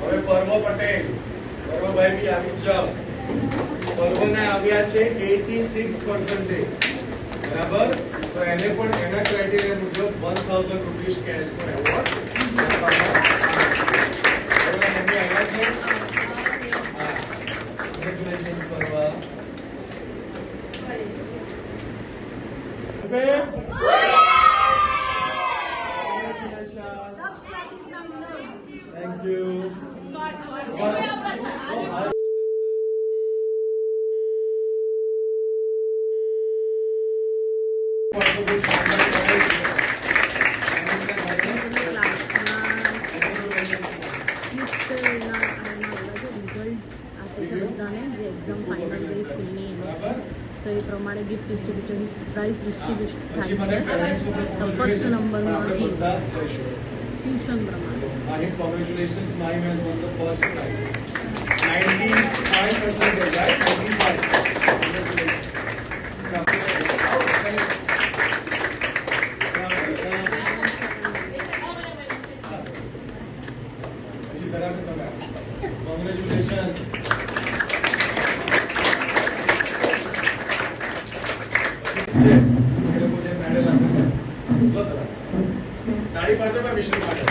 હવે પર્વ પટેલ, પર્વભાઈ બી આવી જ જાઓ. પર્વને આવ્યા છે 86%. બરાબર, તો એને પણ એના ક્રાઇટેરિયા મુજબ 1000 રૂપીસ કેશ નો એવોર્ડ આવ્યા છે. હા, કોંગ્રેચ્યુલેશન્સ પર્વ. Thank you. તો એ પ્રમાણે ગિફ્ટ ડિસ્ટ્રીબ્યુશન પ્રાઇઝ ડિસ્ટ્રીબ્યુશન થાય છે. ફર્સ્ટ નંબરમાં ટ્યુશન પ્રમાણે. Congratulations, Naim has won the first prize. 95%, right? 95. Congratulations. તાળી પાડજો ભાઈ મિશન માટે.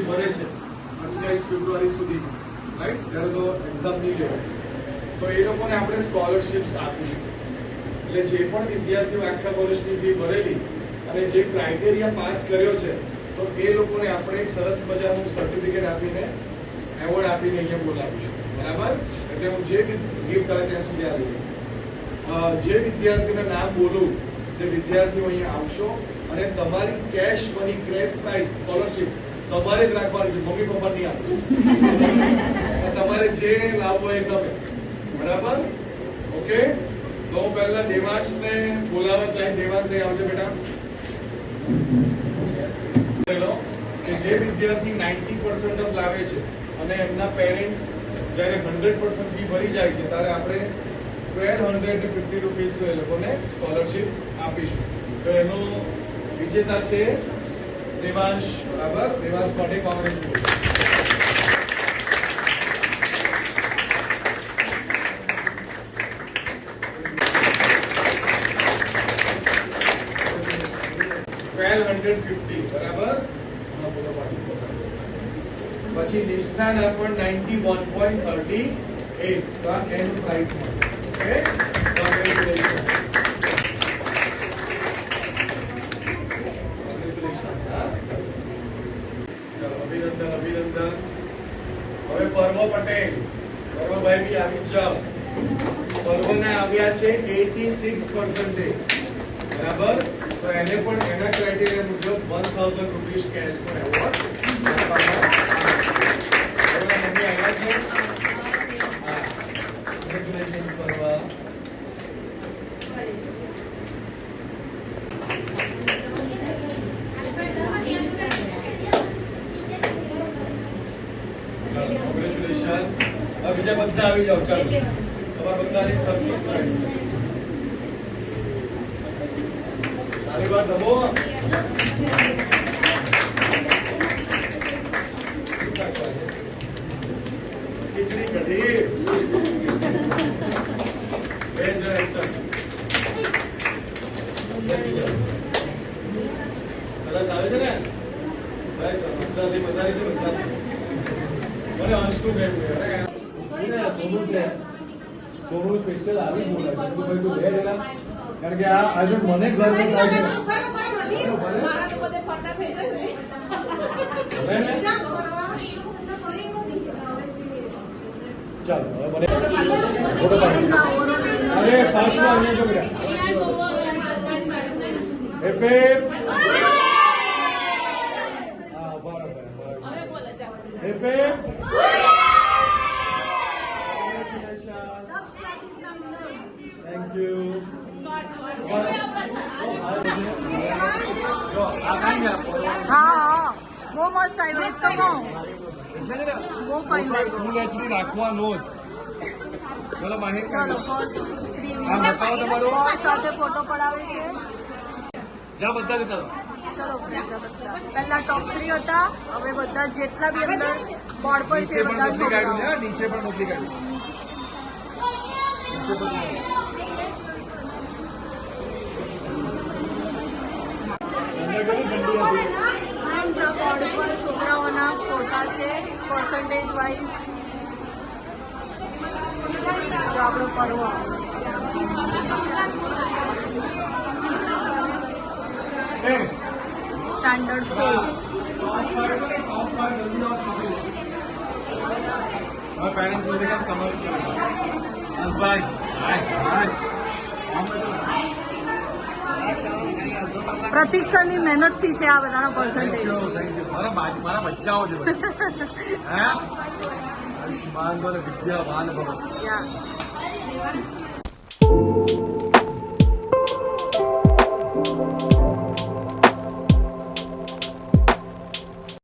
ભરે છે 28 ફેબ્રુઆરી સુધી, રાઈટ? ત્યારે તો એક્ઝામ નહીં લેવાય, તો એ લોકોને આપણે સ્કોલરશિપ્સ આપીશું. એટલે જે પણ વિદ્યાર્થીઓ આખા વર્ષની ફી ભરેલી અને જે ક્રાઇટેરિયા પાસ કર્યો છે, તો એ લોકોને આપણે એક સરસ મજાનું સર્ટિફિકેટ આપીને એવોર્ડ આપીને અહીંયા બોલાવીશું. બરાબર? એટલે હું જે ગિફ્ટ આવે ત્યાં સુધી આવી જે વિદ્યાર્થીઓના નામ બોલું તે વિદ્યાર્થીઓ અહીંયા આવશો અને તમારી cash money crash prize scholarship તમારે જ રાખવાની છે, મમ્મી પપ્પા નહીં આપે. તમારે જે લાવવો એ તમે. બરાબર? ઓકે, તો હું પહેલા દેવાંશને બોલાવવા ચાહી. દેવાંશ આવજો બેટા. કે જે વિદ્યાર્થી 90% લાવે છે અને એમના પેરેન્ટ્સ જયારે 100% ફી ભરી જાય છે ત્યારે આપણે 1250 રૂપીસ એ લોકોને સ્કોલરશિપ આપીશું. તો એનો વિજેતા છે દેવાંશ. બરાબર, દેવાંશ માટે કોંગ્રેચ્યુલેશન. બરાબર. પછી નિષ્ઠાના પણ 91.38, તો આ એનું પ્રાઇસ મળે. Okay, congratulation. અભિનંદન, અભિનંદન. હવે પર્વ પટેલ, પર્વભાઈ બી આવી જ જાઓ. પર્વને આવ્યા છે 86%. બરાબર, તો એને પણ એના ક્રાઇટેરિયા મુજબ 1000 રૂપીસ કેશ નો એવોર્ડ આવ્યા છે. હા, કોંગ્રેચ્યુલેશન્સ પર્વ. કોંગ્રેચ્યુલેશન્સ. હવે બીજા બધા આવી જાઓ. ચાલો, તમારા બધાની સરખી પ્રાઇઝ. સારી વાત રમો. ખીચડી કઢી સરસ આવે છે ને? બધાથી વધારી છે. મને અંશનું કહ્યું સોનું સ્પેશિયલ આવી બોલાય ભાઈ, તું બે જણા, કારણ કે આ આજે મને ગર્વ થાય છે. ચાલો હવે મને ફોટો પાડો. અરે પાછું અહીંયા જો બેટા. હા, બરાબર. Thank you. હા, બહુ મસ્ત આવ્યો તો કહું. બહુ ફાઇન લાગ્યો. ફૂલ એચડી રાખવાનો જ. બોલો માહિતી. ચલો, ફર્સ્ટ 3 સાથે ફોટો પડાવે છે. જા બધા જતા રહો. ચલો બધા પહેલા ટોપ 3 હતા, હવે બધા જેટલા બી અંદર બોર્ડ પર છે નીચે પણ બધા મોકલી કાઢ્યું છે, છોકરાઓ. નીચે પણ મોકલી કાઢ્યું. નીચે પણ અંદર કેટલી ઠંડી હતી. ફ્રેન્ડ્સ, આ બોર્ડ પર છોકરાઓના ફોટા છે પર્સન્ટેજ વાઇઝ. જો આપણો પર્વ એ, સ્ટાન્ડર્ડ 4. ટોપ 5 જલ્દી આવો. હવે પેરેન્ટ્સ બોલે કે કમર છે. હસભાઈ પ્રતીક્ષાની મહેનતથી છે આ બધાના પર્સન્ટેજ. મારા બચ્ચાઓ છે હે આયુષ્માન ભવ વિદ્યાવાન ભવ. યા